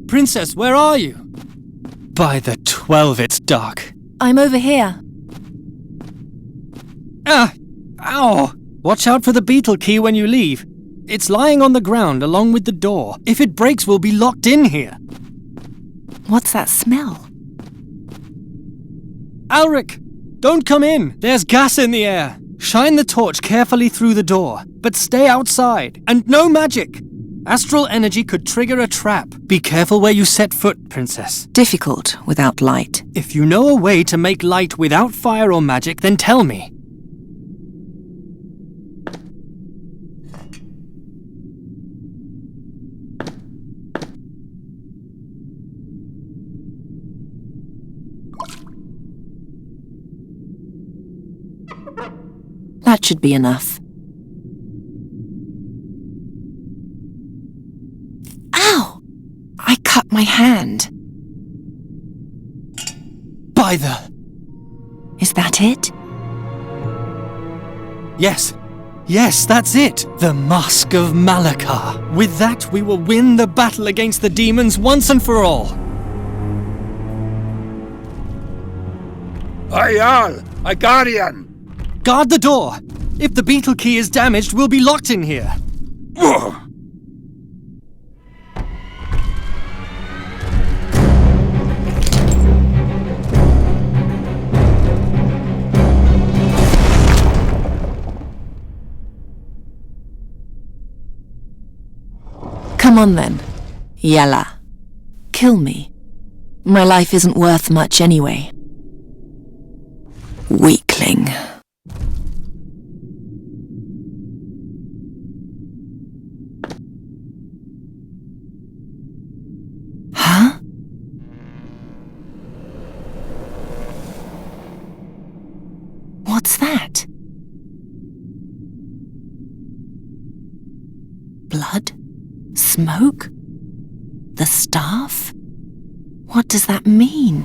Princess, where are you? By the 12, it's dark. I'm over here. Ah! Ow! Watch out for the beetle key when you leave. It's lying on the ground along with the door. If it breaks, we'll be locked in here. What's that smell? Alric, don't come in. There's gas in the air. Shine the torch carefully through the door, but stay outside. And no magic. Astral energy could trigger a trap. Be careful where you set foot, Princess. Difficult without light. If you know a way to make light without fire or magic, then tell me. That should be enough. Ow! I cut my hand. By the... Is that it? Yes. Yes, that's it. The Mask of Malakar. With that, we will win the battle against the demons once and for all. Ayal, a guardian! Guard the door. If the beetle key is damaged, we'll be locked in here. Come on then. Yalla. Kill me. My life isn't worth much anyway. Weakling. Huh? What's that? Blood? Smoke? The staff? What does that mean?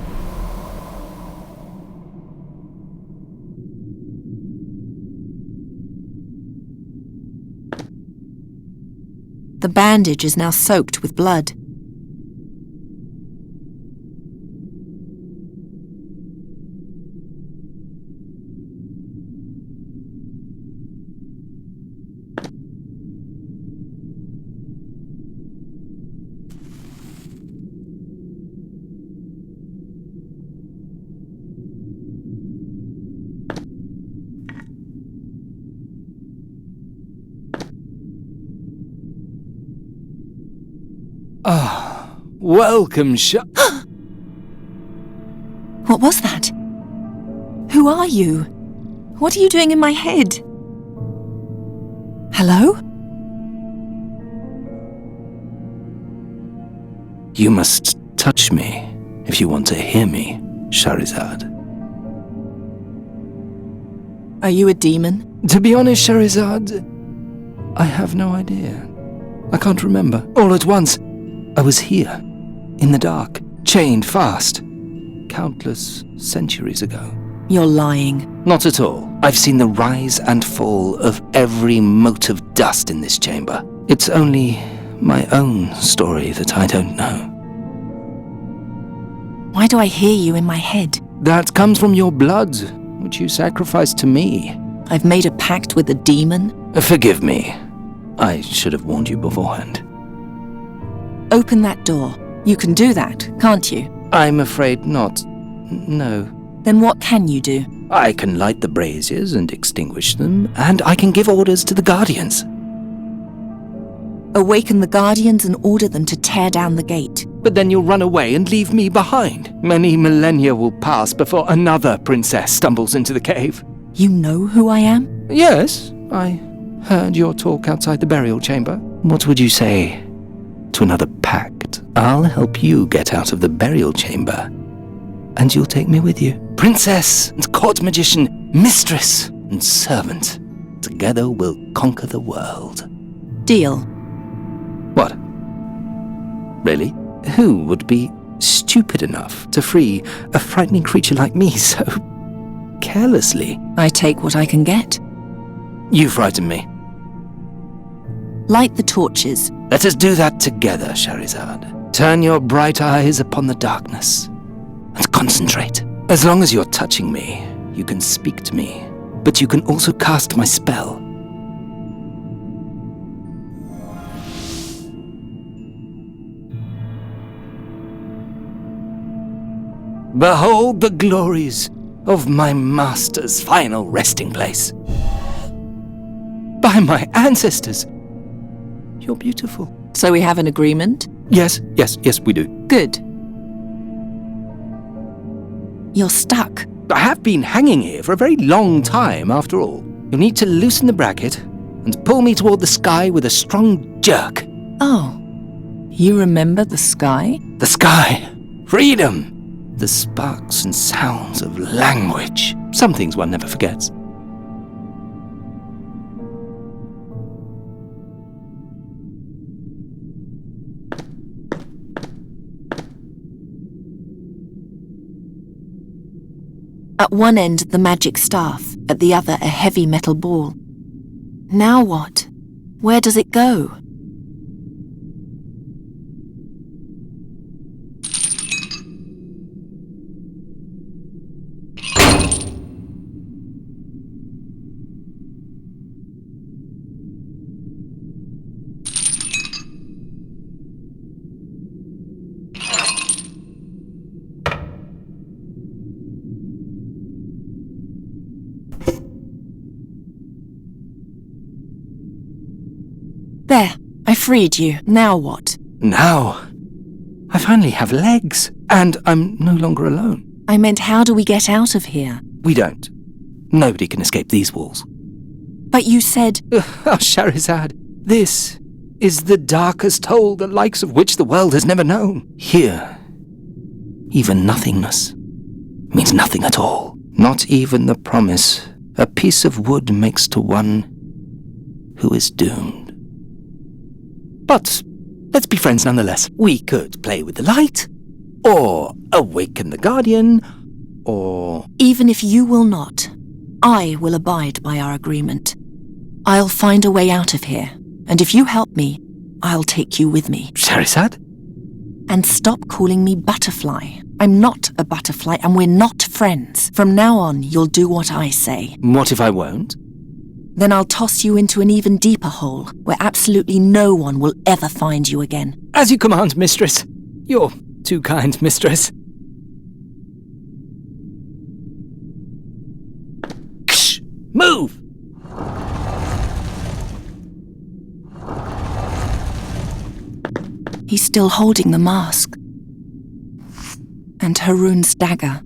The bandage is now soaked with blood. Ah, welcome, What was that? Who are you? What are you doing in my head? Hello? You must touch me if you want to hear me, Shahrazad. Are you a demon? To be honest, Shahrazad, I have no idea. I can't remember. All at once, I was here, in the dark, chained fast, countless centuries ago. You're lying. Not at all. I've seen the rise and fall of every mote of dust in this chamber. It's only my own story that I don't know. Why do I hear you in my head? That comes from your blood, which you sacrificed to me. I've made a pact with a demon. Forgive me. I should have warned you beforehand. Open that door. You can do that, can't you? I'm afraid not. No. Then what can you do? I can light the braziers and extinguish them, and I can give orders to the guardians. Awaken the guardians and order them to tear down the gate. But then you'll run away and leave me behind. Many millennia will pass before another princess stumbles into the cave. You know who I am? Yes, I heard your talk outside the burial chamber. What would you say to another pact? I'll help you get out of the burial chamber, and you'll take me with you. Princess and court magician, mistress and servant. Together we'll conquer the world. Deal. What? Really? Who would be stupid enough to free a frightening creature like me so carelessly? I take what I can get. You frighten me. Light the torches. Let us do that together, Shahrazad. Turn your bright eyes upon the darkness and concentrate. As long as you're touching me, you can speak to me, but you can also cast my spell. Behold the glories of my master's final resting place. By my ancestors, you're beautiful. So we have an agreement? Yes, we do. Good. You're stuck. I have been hanging here for a very long time, after all. You'll need to loosen the bracket and pull me toward the sky with a strong jerk. Oh, you remember the sky? The sky. Freedom. The sparks and sounds of language. Some things one never forgets. At one end, the magic staff. At the other, a heavy metal ball. Now what? Where does it go? There, I freed you. Now what? Now, I finally have legs, and I'm no longer alone. I meant, how do we get out of here? We don't. Nobody can escape these walls. But you said... Oh, Shahrazad, this is the darkest hole, the likes of which the world has never known. Here, even nothingness means nothing at all. Not even the promise a piece of wood makes to one who is doomed. But let's be friends nonetheless. We could play with the light, or awaken the guardian, or... Even if you will not, I will abide by our agreement. I'll find a way out of here, and if you help me, I'll take you with me. Shahrazad? And stop calling me Butterfly. I'm not a butterfly, and we're not friends. From now on, you'll do what I say. What if I won't? Then I'll toss you into an even deeper hole, where absolutely no one will ever find you again. As you command, mistress. You're too kind, mistress. Ksh! Move! He's still holding the mask. And Haroon's dagger.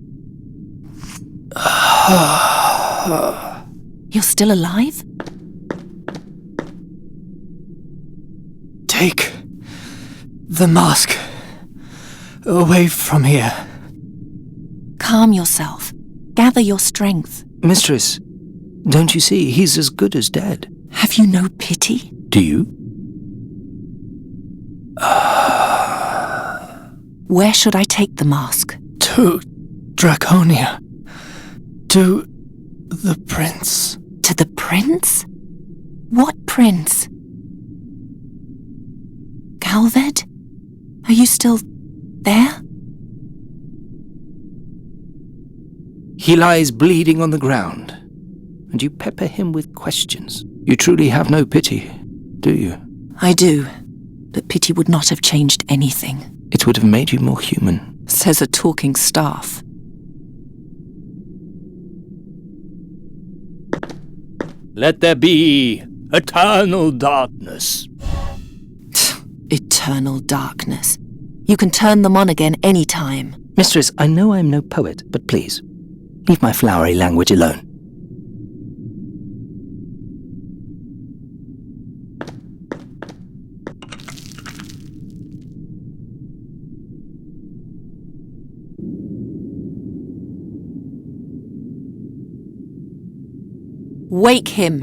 You're still alive? Take the mask away from here. Calm yourself. Gather your strength. Mistress, don't you see he's as good as dead? Have you no pity? Do you? Where should I take the mask? To Draconia. To the prince. To the prince? What prince? Galved? Are you still there? He lies bleeding on the ground, and you pepper him with questions. You truly have no pity, do you? I do, but pity would not have changed anything. It would have made you more human. Says a talking staff. Let there be eternal darkness. Eternal darkness. You can turn them on again any time. Mistress, I know I'm no poet, but please, leave my flowery language alone. Wake him.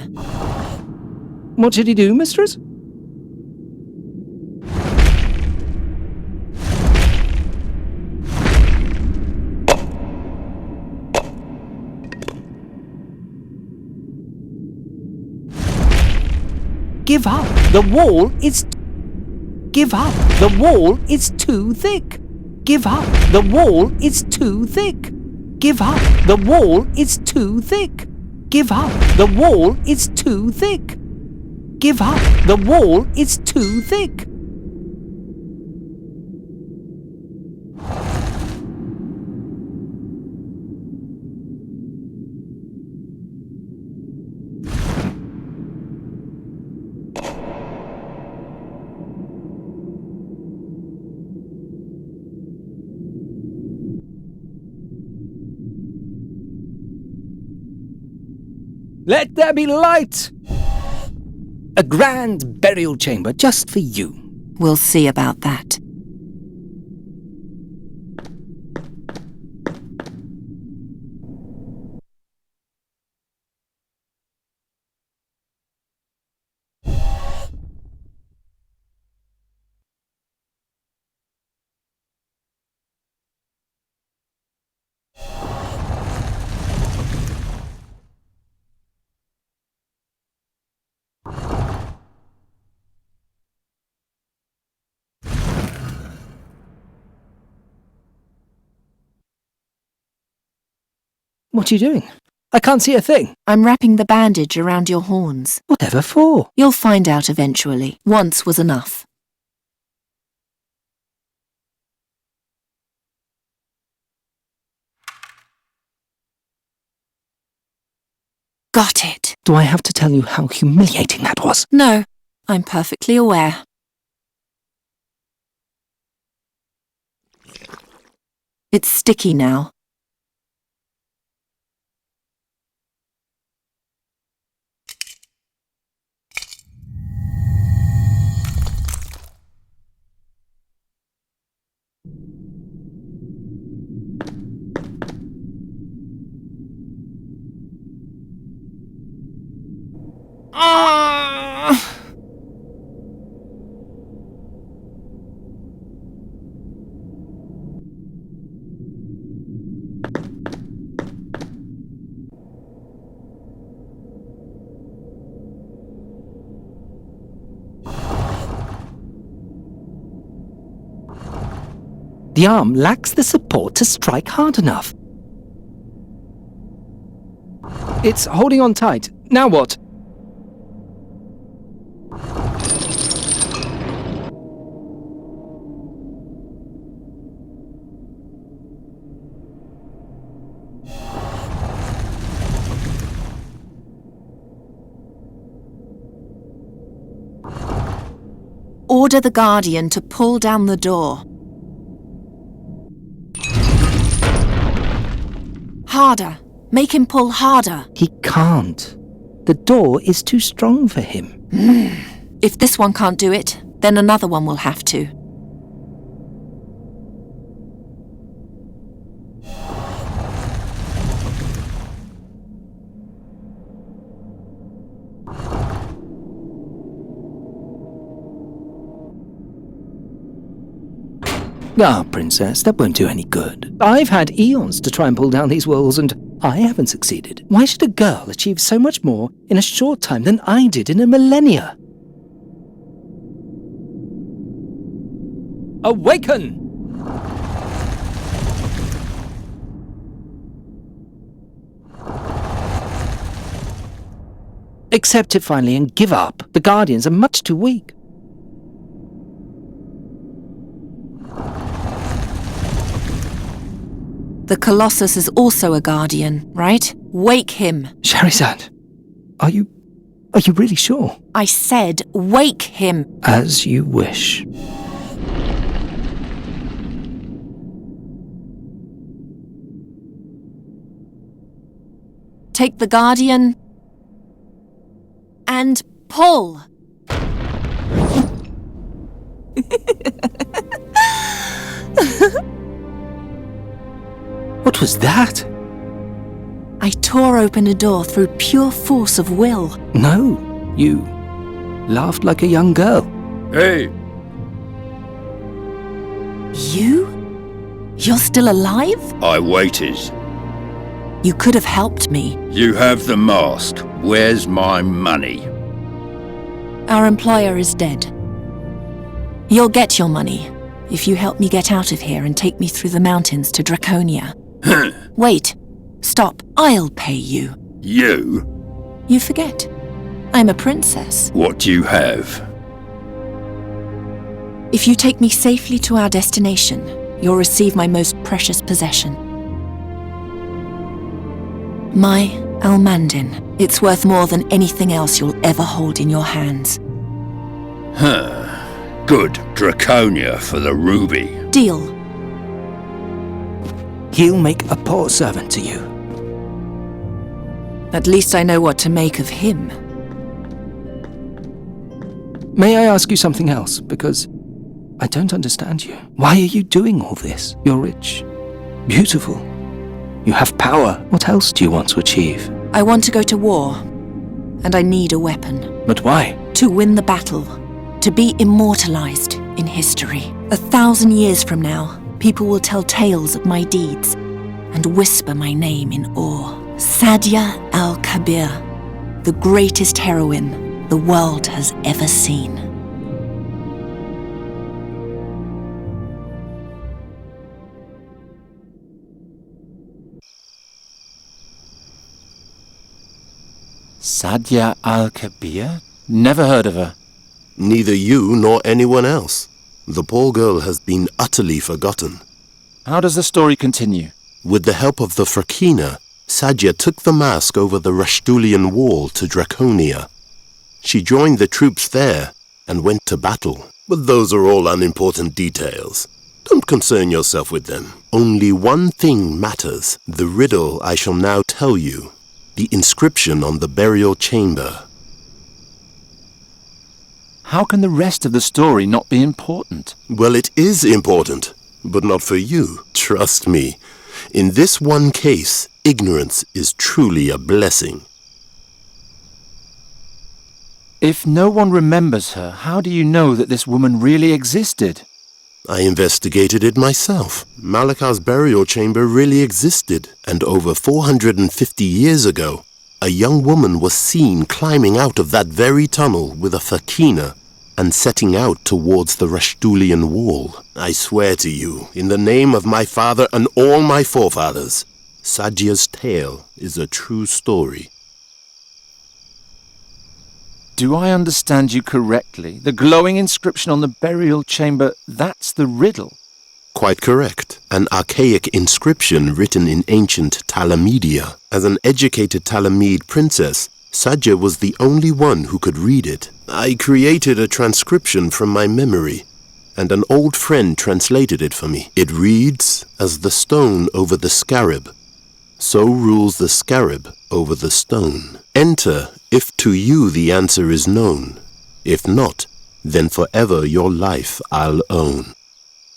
What should he do, mistress? Give up. The wall is... Give up. The wall is too thick. Give up. The wall is too thick. Give up. The wall is too thick. Give up. The wall is too thick. Give up. The wall is too thick. Let there be light! A grand burial chamber just for you. We'll see about that. What are you doing? I can't see a thing. I'm wrapping the bandage around your horns. Whatever for? You'll find out eventually. Once was enough. Got it. Do I have to tell you how humiliating that was? No, I'm perfectly aware. It's sticky now. The arm lacks the support to strike hard enough. It's holding on tight. Now what? Order the Guardian to pull down the door. Harder. Make him pull harder. He can't. The door is too strong for him. If this one can't do it, then another one will have to. Ah, Princess, that won't do any good. I've had eons to try and pull down these walls, and I haven't succeeded. Why should a girl achieve so much more in a short time than I did in a millennia? Awaken! Accept it finally and give up. The Guardians are much too weak. The Colossus is also a Guardian, right? Wake him. Charizard, are you really sure? I said wake him. As you wish. Take the Guardian and pull. What was that? I tore open a door through pure force of will. No, you laughed like a young girl. Hey! You? You're still alive? I waited. You could have helped me. You have the mast. Where's my money? Our employer is dead. You'll get your money if you help me get out of here and take me through the mountains to Draconia. Wait. Stop. I'll pay you. You? You forget. I'm a princess. What do you have? If you take me safely to our destination, you'll receive my most precious possession. My Almandin. It's worth more than anything else you'll ever hold in your hands. Good. Draconia for the ruby. Deal. He'll make a poor servant to you. At least I know what to make of him. May I ask you something else? Because I don't understand you. Why are you doing all this? You're rich, beautiful. You have power. What else do you want to achieve? I want to go to war, and I need a weapon. But why? To win the battle, to be immortalized in history. 1,000 years from now, people will tell tales of my deeds and whisper my name in awe. Sadia al-Kabir, the greatest heroine the world has ever seen. Sadia al-Kabir? Never heard of her. Neither you nor anyone else. The poor girl has been utterly forgotten. How does the story continue? With the help of the Frakina, Sadia took the mask over the Rashtulian wall to Draconia. She joined the troops there and went to battle. But those are all unimportant details. Don't concern yourself with them. Only one thing matters. The riddle I shall now tell you. The inscription on the burial chamber. How can the rest of the story not be important? Well, it is important, but not for you. Trust me. In this one case, ignorance is truly a blessing. If no one remembers her, how do you know that this woman really existed? I investigated it myself. Malakar's burial chamber really existed, and over 450 years ago, a young woman was seen climbing out of that very tunnel with a fakina and setting out towards the Rashtulian wall. I swear to you, in the name of my father and all my forefathers, Sadia's tale is a true story. Do I understand you correctly? The glowing inscription on the burial chamber, that's the riddle? Quite correct. An archaic inscription written in ancient Talamedia. As an educated Talamede princess, Sadia was the only one who could read it. I created a transcription from my memory, and an old friend translated it for me. It reads, as the stone over the scarab, so rules the scarab over the stone. Enter if to you the answer is known. If not, then forever your life I'll own.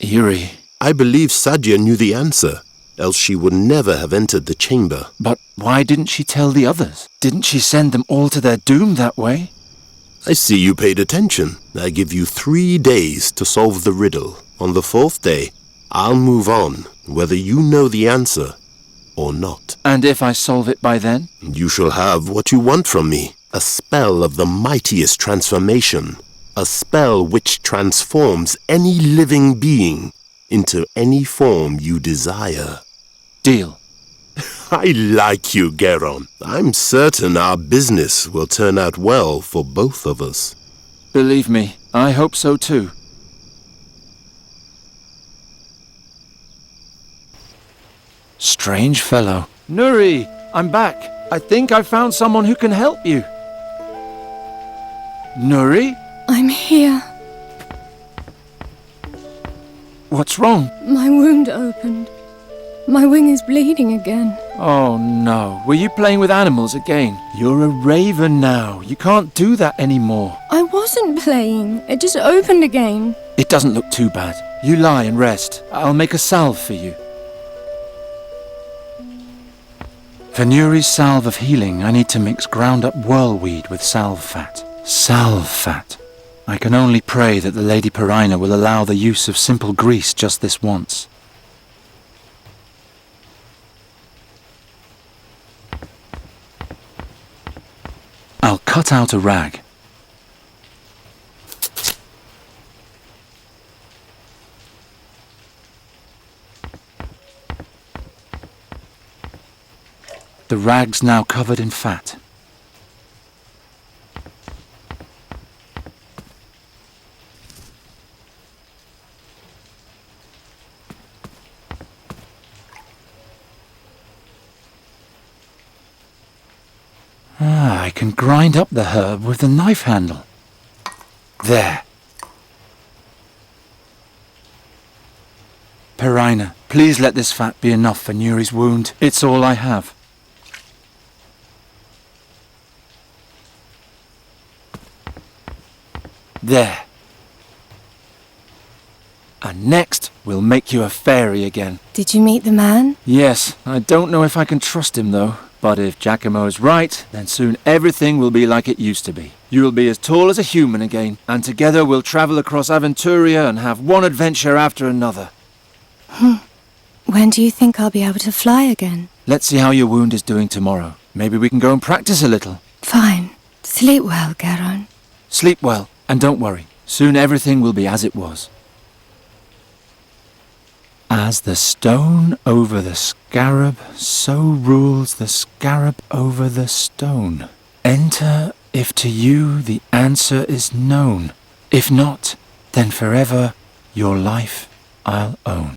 Eerie. I believe Sadia knew the answer, else she would never have entered the chamber. But why didn't she tell the others? Didn't she send them all to their doom that way? I see you paid attention. I give you 3 days to solve the riddle. On the 4th day, I'll move on, whether you know the answer or not. And if I solve it by then? You shall have what you want from me. A spell of the mightiest transformation. A spell which transforms any living being into any form you desire. Deal. I like you, Geron. I'm certain our business will turn out well for both of us. Believe me, I hope so too. Strange fellow. Nuri, I'm back. I think I found someone who can help you. Nuri? I'm here. What's wrong? My wound opened. My wing is bleeding again. Oh no, were you playing with animals again? You're a raven now. You can't do that anymore. I wasn't playing. It just opened again. It doesn't look too bad. You lie and rest. I'll make a salve for you. For Nuri's salve of healing, I need to mix ground-up whirlweed with salve fat. Salve fat. I can only pray that the Lady Perina will allow the use of simple grease just this once. I'll cut out a rag. The rag's now covered in fat. I can grind up the herb with the knife handle. There. Perina, please let this fat be enough for Nuri's wound. It's all I have. There. And next, we'll make you a fairy again. Did you meet the man? Yes, I don't know if I can trust him though. But if Giacomo is right, then soon everything will be like it used to be. You'll be as tall as a human again, and together we'll travel across Aventuria and have one adventure after another. When do you think I'll be able to fly again? Let's see how your wound is doing tomorrow. Maybe we can go and practice a little. Fine. Sleep well, Geron. Sleep well, and don't worry. Soon everything will be as it was. As the stone over the scarab, so rules the scarab over the stone. Enter if to you the answer is known. If not, then forever your life I'll own.